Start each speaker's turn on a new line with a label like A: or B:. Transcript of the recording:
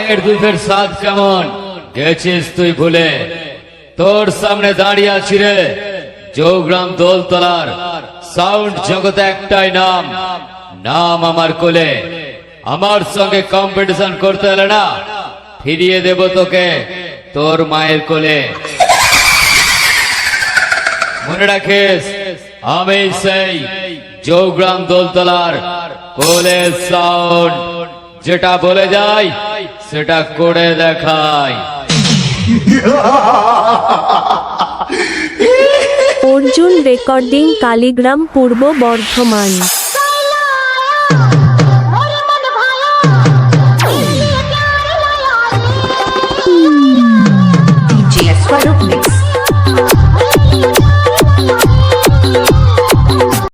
A: মায়ের দুধের স্বাদ কেমন গেছিস তুই ভুলে? তোর সামনে দাঁড়িয়ে আছি রে, চৌগ্রাম দোলতলার সাউন্ড জগতে একটাই নাম, নাম আমার কোলে। আমার সঙ্গে কম্পিটিশন করতে এলে না, ফিরিয়ে দেব তোকে তোর মায়ের কোলে। মনে রাখিস, আমি সেই চৌগ্রাম দোলতলার কোলে সাউন্ড, যেটা বলে যাই সেটা করে দেখাই।
B: অর্জুন রেকর্ডিং, কালীগ্রাম, পূর্ব বর্ধমান।
C: DJ Swarup